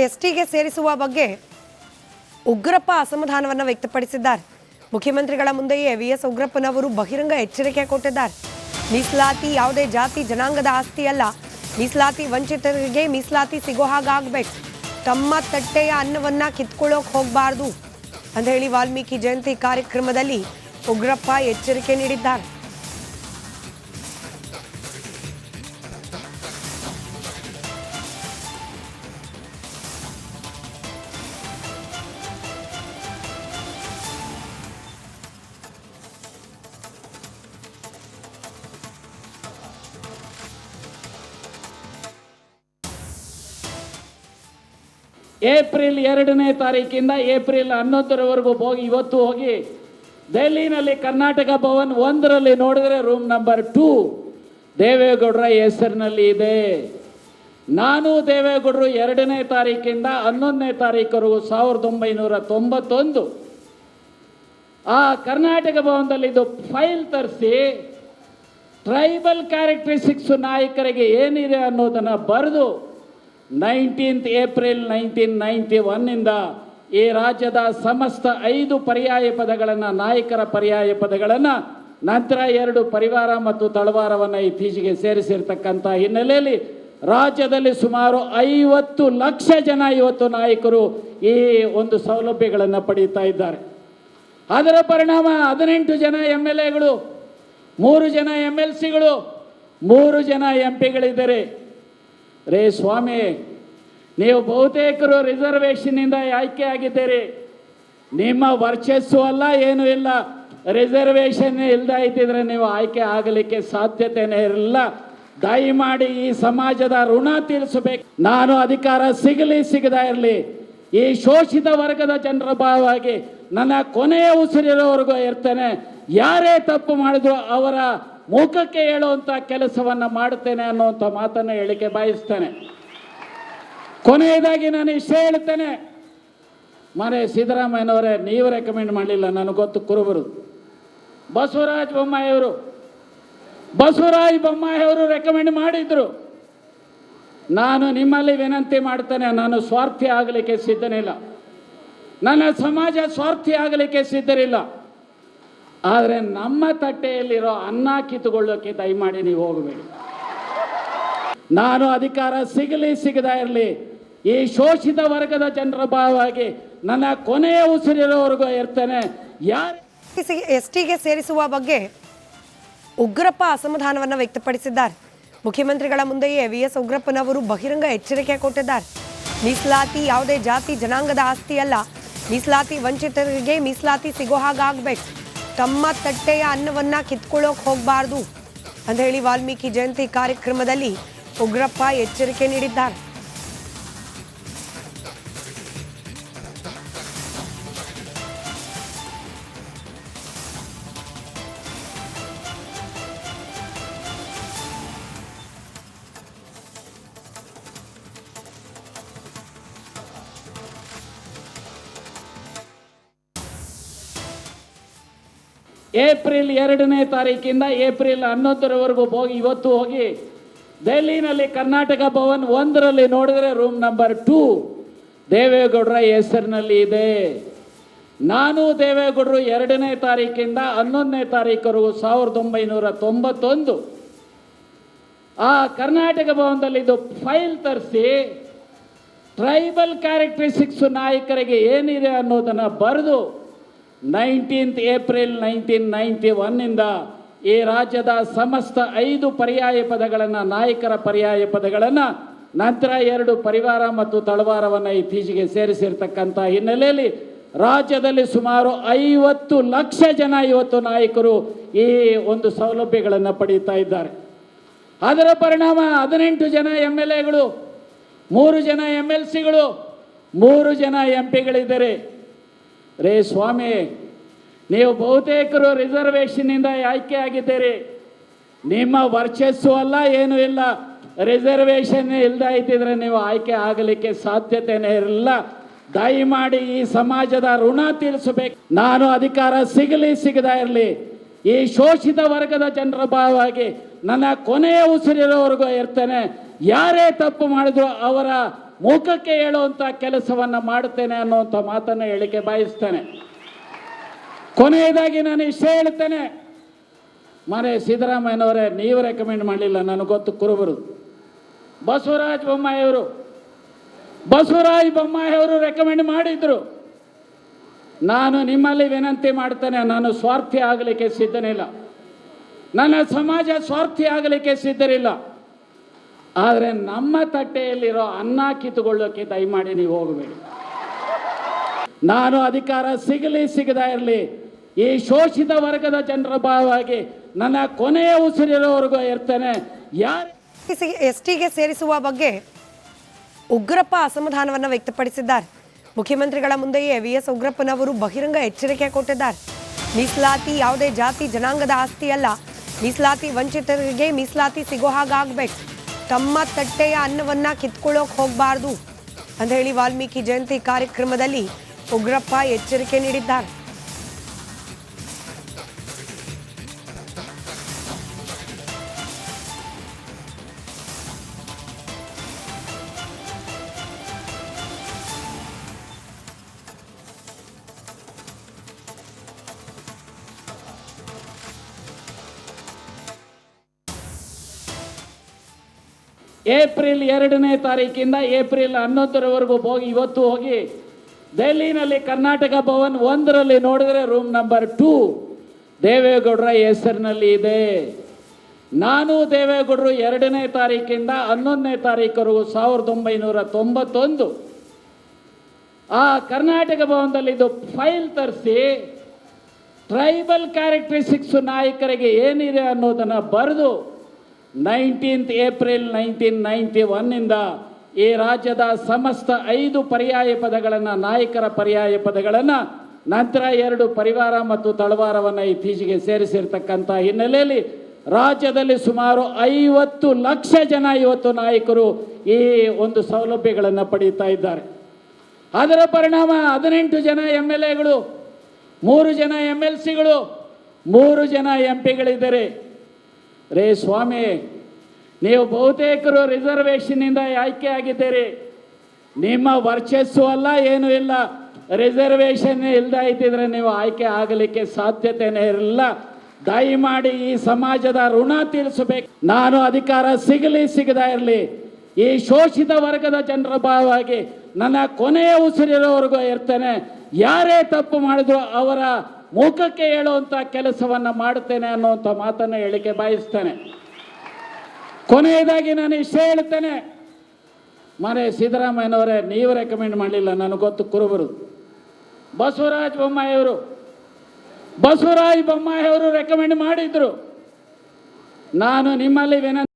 ಎಸ್ಟಿಗೆ ಸೇರಿಸುವ ಬಗ್ಗೆ ಉಗ್ರಪ್ಪ ಅಸಮಾಧಾನವನ್ನು ವ್ಯಕ್ತಪಡಿಸಿದ್ದಾರೆ. ಮುಖ್ಯಮಂತ್ರಿಗಳ ಮುಂದೆಯೇ ವಿಎಸ್ ಉಗ್ರಪ್ಪನವರು ಬಹಿರಂಗ ಎಚ್ಚರಿಕೆ ಕೊಟ್ಟಿದ್ದಾರೆ. ಮೀಸಲಾತಿ ಯಾವುದೇ ಜಾತಿ ಜನಾಂಗದ ಆಸ್ತಿ ಅಲ್ಲ, ಮೀಸಲಾತಿ ವಂಚಿತರಿಗೆ ಮೀಸಲಾತಿ ಸಿಗೋ ಹಾಗಾಗಬೇಕು, ತಮ್ಮ ತಟ್ಟೆಯ ಅನ್ನವನ್ನ ಕಿತ್ಕೊಳ್ಳೋಕೆ ಹೋಗಬಾರ್ದು ಅಂತ ಹೇಳಿ ವಾಲ್ಮೀಕಿ ಜಯಂತಿ ಕಾರ್ಯಕ್ರಮದಲ್ಲಿ ಉಗ್ರಪ್ಪ ಎಚ್ಚರಿಕೆ ನೀಡಿದ್ದಾರೆ. ಏಪ್ರಿಲ್ 2ನೇ ತಾರೀಕಿಂದ ಏಪ್ರಿಲ್ 11ರವರೆಗೂ ಇವತ್ತು ಹೋಗಿ ದೆಹಲಿನಲ್ಲಿ ಕರ್ನಾಟಕ ಭವನ್ 1ರಲ್ಲಿ ನೋಡಿದ್ರೆ ರೂಮ್ ನಂಬರ್ 2 ದೇವೇಗೌಡರ ಹೆಸರಿನಲ್ಲಿ ಇದೆ. ನಾನು ದೇವೇಗೌಡರು 2ನೇ ತಾರೀಕಿಂದ 11ನೇ ತಾರೀಕವರೆಗೂ 1991 ಆ ಕರ್ನಾಟಕ ಭವನದಲ್ಲಿ ಇದು ಫೈಲ್ ತರಿಸಿ ಟ್ರೈಬಲ್ ಕ್ಯಾರೆಕ್ಟರಿಸ್ಟಿಕ್ಸ್ ನಾಯಕರಿಗೆ ಏನಿದೆ ಅನ್ನೋದನ್ನು ಬರೆದು 19th ಏಪ್ರಿಲ್ 1991 ಈ ರಾಜ್ಯದ ಸಮಸ್ತ 5 ಪರ್ಯಾಯ ಪದಗಳನ್ನು, ನಾಯಕರ ಪರ್ಯಾಯ ಪದಗಳನ್ನು, ನಂತರ 2 ಪರಿವಾರ ಮತ್ತು ತಳವಾರವನ್ನು ಇತ್ತೀಚೆಗೆ ಸೇರಿಸಿರ್ತಕ್ಕಂಥ ಹಿನ್ನೆಲೆಯಲ್ಲಿ ರಾಜ್ಯದಲ್ಲಿ ಸುಮಾರು 50 ಲಕ್ಷ ಜನ ಇವತ್ತು ನಾಯಕರು ಈ ಒಂದು ಸೌಲಭ್ಯಗಳನ್ನು ಪಡೆಯುತ್ತಾ ಇದ್ದಾರೆ. ಅದರ ಪರಿಣಾಮ 18 ಜನ MLAಗಳು, 3 ಜನ MLCಗಳು, 3 ಜನ MP ಗಳಿದ್ದಾರೆ. ರೇ ಸ್ವಾಮಿ, ನೀವು ಬಹುತೇಕರು ರಿಸರ್ವೇಷನ್ನಿಂದ ಆಯ್ಕೆ ಆಗಿದ್ದೀರಿ. ನಿಮ್ಮ ವರ್ಚಸ್ಸು ಅಲ್ಲ, ಏನೂ ಇಲ್ಲ. ರಿಸರ್ವೇಷನ್ ಇಲ್ಲದೆ ಇದ್ದಿದ್ರೆ ನೀವು ಆಯ್ಕೆ ಆಗಲಿಕ್ಕೆ ಸಾಧ್ಯತೆಯೇ ಇರಲಿಲ್ಲ. ದಯಮಾಡಿ ಈ ಸಮಾಜದ ಋಣ ತೀರಿಸಬೇಕು. ನಾನು ಅಧಿಕಾರ ಸಿಗಲಿ ಸಿಗದೇ ಇರಲಿ, ಈ ಶೋಷಿತ ವರ್ಗದ ಜನರ ಭಾಗವಾಗಿ ನನ್ನ ಕೊನೆಯ ಉಸಿರಿರೋವರೆಗೂ ಇರ್ತೇನೆ. ಯಾರೇ ತಪ್ಪು ಮಾಡಿದ್ರು ಅವರ ಮುಖಕ್ಕೆ ಹೇಳುವಂಥ ಕೆಲಸವನ್ನು ಮಾಡುತ್ತೇನೆ ಅನ್ನುವಂಥ ಮಾತನ್ನು ಹೇಳಿಕೆ ಬಯಸ್ತೇನೆ. ಕೊನೆಯದಾಗಿ ನಾನು ಇಷ್ಟೇ ಹೇಳ್ತೇನೆ, ಮನೆ ಸಿದ್ದರಾಮಯ್ಯನವರೇ, ನೀವು ರೆಕಮೆಂಡ್ ಮಾಡಲಿಲ್ಲ, ನನಗೆ ಗೊತ್ತು, ಕುರುಬರು ಬಸವರಾಜ ಬೊಮ್ಮಾಯಿಯವರು ರೆಕಮೆಂಡ್ ಮಾಡಿದ್ರು. ನಾನು ನಿಮ್ಮಲ್ಲಿ ವಿನಂತಿ ಮಾಡ್ತೇನೆ, ನಾನು ಸ್ವಾರ್ಥಿ ಆಗಲಿಕ್ಕೆ ಸಿದ್ಧನಿಲ್ಲ, ನನ್ನ ಸಮಾಜ ಸ್ವಾರ್ಥಿ ಆಗಲಿಕ್ಕೆ ಸಿದ್ಧರಿಲ್ಲ. ಆದರೆ ನಮ್ಮ ತಟ್ಟೆಯಲ್ಲಿರೋ ಅನ್ನ ಕಿತ್ತುಕೊಳ್ಳೋಕೆ ದಯಮಾಡಿ ನೀವು ಹೋಗಬೇಡಿ. ನಾನು ಅಧಿಕಾರ ಸಿಗಲಿ ಸಿಗದೇ ಇರಲಿ, ಈ ಶೋಷಿತ ವರ್ಗದ ಜನರ ಭಾಗವಾಗಿ ನನ್ನ ಕೊನೆಯ ಉಸಿರಿರೋವರೆಗೂ ಇರ್ತೇನೆ. ಎಸ್ಟಿಗೆ ಸೇರಿಸುವ ಬಗ್ಗೆ ಉಗ್ರಪ್ಪ ಅಸಮಾಧಾನವನ್ನು ವ್ಯಕ್ತಪಡಿಸಿದ್ದಾರೆ. ಮುಖ್ಯಮಂತ್ರಿಗಳ ಮುಂದೆಯೇ ವಿಎಸ್ ಉಗ್ರಪ್ಪನವರು ಬಹಿರಂಗ ಎಚ್ಚರಿಕೆ ಕೊಟ್ಟಿದ್ದಾರೆ. ಮೀಸಲಾತಿ ಯಾವುದೇ ಜಾತಿ ಜನಾಂಗದ ಆಸ್ತಿ ಅಲ್ಲ, ಮೀಸಲಾತಿ ವಂಚಿತರಿಗೆ ಮೀಸಲಾತಿ ಸಿಗೋ ಹಾಗಾಗಬೇಕು, ತಮ್ಮ ತಟ್ಟೆಯ ಅನ್ನವನ್ನ ಕಿತ್ಕೊಳ್ಳೋಕೆ ಹೋಗಬಾರ್ದು ಅಂತ ಹೇಳಿ ವಾಲ್ಮೀಕಿ ಜಯಂತಿ ಕಾರ್ಯಕ್ರಮದಲ್ಲಿ ಉಗ್ರಪ್ಪ ಎಚ್ಚರಿಕೆ ನೀಡಿದ್ದಾರೆ. ಏಪ್ರಿಲ್ 2ನೇ ತಾರೀಕಿಂದ ಏಪ್ರಿಲ್ 11ರವರೆಗೂ ಇವತ್ತು ಹೋಗಿ ದೆಹಲಿನಲ್ಲಿ ಕರ್ನಾಟಕ ಭವನ್ 1ರಲ್ಲಿ ನೋಡಿದ್ರೆ ರೂಮ್ ನಂಬರ್ 2 ದೇವೇಗೌಡರ ಹೆಸರಿನಲ್ಲಿ ಇದೆ. ನಾನು ದೇವೇಗೌಡರು 2ನೇ ತಾರೀಕಿಂದ 11ನೇ ತಾರೀಕವರೆಗೂ 1991 ಆ ಕರ್ನಾಟಕ ಭವನದಲ್ಲಿ ಇದು ಫೈಲ್ ತರಿಸಿ ಟ್ರೈಬಲ್ ಕ್ಯಾರೆಕ್ಟರಿಸ್ಟಿಕ್ಸ್ ನಾಯಕರಿಗೆ ಏನಿದೆ ಅನ್ನೋದನ್ನು ಬರೆದು 19th ಏಪ್ರಿಲ್ 1991 ಈ ರಾಜ್ಯದ ಸಮಸ್ತ 5 ಪರ್ಯಾಯ ಪದಗಳನ್ನು, ನಾಯಕರ ಪರ್ಯಾಯ ಪದಗಳನ್ನು, ನಂತರ 2 ಪರಿವಾರ ಮತ್ತು ತಳವಾರವನ್ನು ಇತ್ತೀಚೆಗೆ ಸೇರಿಸಿರ್ತಕ್ಕಂಥ ಹಿನ್ನೆಲೆಯಲ್ಲಿ ರಾಜ್ಯದಲ್ಲಿ ಸುಮಾರು 50 ಲಕ್ಷ ಜನ ಇವತ್ತು ನಾಯಕರು ಈ ಒಂದು ಸೌಲಭ್ಯಗಳನ್ನು ಪಡೆಯುತ್ತಾ ಇದ್ದಾರೆ. ಅದರ ಪರಿಣಾಮ 18 ಜನ MLAಗಳು, 3 ಜನ MLCಗಳು, 3 ಜನ MP ಗಳಿದ್ದಾರೆ. ರೇ ಸ್ವಾಮಿ, ನೀವು ಬಹುತೇಕರು ರಿಸರ್ವೇಷನ್ನಿಂದ ಆಯ್ಕೆ ಆಗಿದ್ದೀರಿ. ನಿಮ್ಮ ವರ್ಚಸ್ಸು ಅಲ್ಲ, ಏನೂ ಇಲ್ಲ. ರಿಸರ್ವೇಷನ್ ಇಲ್ಲದೆ ಇದ್ದಿದ್ರೆ ನೀವು ಆಯ್ಕೆ ಆಗಲಿಕ್ಕೆ ಸಾಧ್ಯತೆಯೇ ಇರಲಿಲ್ಲ. ದಯಮಾಡಿ ಈ ಸಮಾಜದ ಋಣ ತೀರಿಸಬೇಕು. ನಾನು ಅಧಿಕಾರ ಸಿಗಲಿ ಸಿಗದೇ ಇರಲಿ, ಈ ಶೋಷಿತ ವರ್ಗದ ಜನರ ಭಾಗವಾಗಿ ನನ್ನ ಕೊನೆಯ ಉಸಿರಿರೋವರೆಗೂ ಇರ್ತೇನೆ. ಯಾರೇ ತಪ್ಪು ಮಾಡಿದ್ರು ಅವರ ಮುಖಕ್ಕೆ ಹೇಳುವಂಥ ಕೆಲಸವನ್ನು ಮಾಡುತ್ತೇನೆ ಅನ್ನುವಂಥ ಮಾತನ್ನು ಹೇಳಿಕೆ ಬಯಸ್ತೇನೆ. ಕೊನೆಯದಾಗಿ ನಾನು ಇಷ್ಟೇ ಹೇಳ್ತೇನೆ, ಮನೆ ಸಿದ್ದರಾಮಯ್ಯನವರೇ, ನೀವು ರೆಕಮೆಂಡ್ ಮಾಡಲಿಲ್ಲ, ನನಗೆ ಗೊತ್ತು ಕುರುಬರು. ಬಸವರಾಜ ಬೊಮ್ಮಾಯಿ ಅವರು ರೆಕಮೆಂಡ್ ಮಾಡಿದ್ರು. ನಾನು ನಿಮ್ಮಲ್ಲಿ ವಿನಂತಿ ಮಾಡ್ತೇನೆ, ನಾನು ಸ್ವಾರ್ಥಿ ಆಗಲಿಕ್ಕೆ ಸಿದ್ಧನಿಲ್ಲ, ನನ್ನ ಸಮಾಜ ಸ್ವಾರ್ಥಿ ಆಗಲಿಕ್ಕೆ ಸಿದ್ಧರಿಲ್ಲ. ಆದರೆ ನಮ್ಮ ತಟ್ಟೆಯಲ್ಲಿರೋ ಅನ್ನ ಕಿತ್ತುಕೊಳ್ಳೋಕ್ಕೆ ದಯಮಾಡಿ ನೀವು ಹೋಗಬೇಡಿ. ನಾನು ಅಧಿಕಾರ ಸಿಗಲಿ ಸಿಗದ ಇರಲಿ, ಈ ಶೋಷಿತ ವರ್ಗದ ಜನರ ಭಾಗವಾಗಿ ನನ್ನ ಕೊನೆಯ ಉಸಿರಿರೋವರೆಗೂ ಇರ್ತೇನೆ. ಯಾರು ಎಸ್ಟಿಗೆ ಸೇರಿಸುವ ಬಗ್ಗೆ ಉಗ್ರಪ್ಪ ಅಸಮಾಧಾನವನ್ನು ವ್ಯಕ್ತಪಡಿಸಿದ್ದಾರೆ. ಮುಖ್ಯಮಂತ್ರಿಗಳ ಮುಂದೆಯೇ ವಿಎಸ್ ಉಗ್ರಪ್ಪನವರು ಬಹಿರಂಗ ಎಚ್ಚರಿಕೆ ಕೊಟ್ಟಿದ್ದಾರೆ. ಮೀಸಲಾತಿ ಯಾವುದೇ ಜಾತಿ ಜನಾಂಗದ ಆಸ್ತಿ ಅಲ್ಲ, ಮೀಸಲಾತಿ ವಂಚಿತರಿಗೆ ಮೀಸಲಾತಿ ಸಿಗೋ ಹಾಗಾಗಬೇಕು, ತಮ್ಮ ತಟ್ಟೆಯ ಅನ್ನವನ್ನ ಕಿತ್ಕೊಳ್ಳೋಕೆ ಹೋಗಬಾರ್ದು ಅಂತ ಹೇಳಿ ವಾಲ್ಮೀಕಿ ಜಯಂತಿ ಕಾರ್ಯಕ್ರಮದಲ್ಲಿ ಉಗ್ರಪ್ಪ ಎಚ್ಚರಿಕೆ ನೀಡಿದ್ದಾರೆ. ಏಪ್ರಿಲ್ 2ನೇ ತಾರೀಕಿಂದ ಏಪ್ರಿಲ್ 11ರವರೆಗೂ ಇವತ್ತು ಹೋಗಿ ದೆಹಲಿನಲ್ಲಿ ಕರ್ನಾಟಕ ಭವನ್ 1ರಲ್ಲಿ ನೋಡಿದ್ರೆ ರೂಮ್ ನಂಬರ್ 2 ದೇವೇಗೌಡರ ಹೆಸರಿನಲ್ಲಿ ಇದೆ. ನಾನು ದೇವೇಗೌಡರು 2ನೇ ತಾರೀಕಿಂದ 11ನೇ ತಾರೀಕವರೆಗೂ 1991 ಆ ಕರ್ನಾಟಕ ಭವನದಲ್ಲಿ ಇದು ಫೈಲ್ ತರಿಸಿ ಟ್ರೈಬಲ್ ಕ್ಯಾರೆಕ್ಟರಿಸ್ಟಿಕ್ಸ್ ನಾಯಕರಿಗೆ ಏನಿದೆ ಅನ್ನೋದನ್ನು ಬರೆದು 19th ಏಪ್ರಿಲ್ 1991 ಈ ರಾಜ್ಯದ ಸಮಸ್ತ 5 ಪರ್ಯಾಯ ಪದಗಳನ್ನು, ನಾಯಕರ ಪರ್ಯಾಯ ಪದಗಳನ್ನು, ನಂತರ 2 ಪರಿವಾರ ಮತ್ತು ತಳವಾರವನ್ನು ಇತ್ತೀಚೆಗೆ ಸೇರಿಸಿರ್ತಕ್ಕಂಥ ಹಿನ್ನೆಲೆಯಲ್ಲಿ ರಾಜ್ಯದಲ್ಲಿ ಸುಮಾರು 50 ಲಕ್ಷ ಜನ ಇವತ್ತು ನಾಯಕರು ಈ ಒಂದು ಸೌಲಭ್ಯಗಳನ್ನು ಪಡೆಯುತ್ತಾ ಇದ್ದಾರೆ. ಅದರ ಪರಿಣಾಮ 18 ಜನ MLAಗಳು, 3 ಜನ MLCಗಳು, 3 ಜನ MP ಗಳಿದ್ದಾರೆ. ರೇ ಸ್ವಾಮಿ, ನೀವು ಬಹುತೇಕರು ರಿಸರ್ವೇಷನ್ನಿಂದ ಆಯ್ಕೆ ಆಗಿದ್ದೀರಿ. ನಿಮ್ಮ ವರ್ಚಸ್ಸು ಅಲ್ಲ, ಏನೂ ಇಲ್ಲ. ರಿಸರ್ವೇಷನ್ ಇಲ್ಲದೆ ಇದ್ದಿದ್ರೆ ನೀವು ಆಯ್ಕೆ ಆಗಲಿಕ್ಕೆ ಸಾಧ್ಯತೆಯೇ ಇರಲಿಲ್ಲ. ದಯಮಾಡಿ ಈ ಸಮಾಜದ ಋಣ ತೀರಿಸಬೇಕು. ನಾನು ಅಧಿಕಾರ ಸಿಗಲಿ ಸಿಗದ ಇರಲಿ, ಈ ಶೋಷಿತ ವರ್ಗದ ಜನರ ಭಾಗವಾಗಿ ನನ್ನ ಕೊನೆಯ ಉಸಿರಿರೋವರೆಗೂ ಇರ್ತೇನೆ. ಯಾರೇ ತಪ್ಪು ಮಾಡಿದ್ರು ಅವರ ಮುಖಕ್ಕೆ ಹೇಳುವಂಥ ಕೆಲಸವನ್ನು ಮಾಡುತ್ತೇನೆ ಅನ್ನುವಂಥ ಮಾತನ್ನು ಹೇಳಿಕೆ ಬಯಸ್ತೇನೆ. ಕೊನೆಯದಾಗಿ ನಾನು ಇಷ್ಟೇ ಹೇಳ್ತೇನೆ, ಮನೆ ಸಿದ್ದರಾಮಯ್ಯನವರೇ, ನೀವು ರೆಕಮೆಂಡ್ ಮಾಡಲಿಲ್ಲ, ನನಗೆ ಗೊತ್ತು ಕುರುಬರು. ಬಸವರಾಜ ಬೊಮ್ಮಾಯಿ ಅವರು ರೆಕಮೆಂಡ್ ಮಾಡಿದ್ರು. ನಾನು ನಿಮ್ಮಲ್ಲಿ ವಿನಂತಿ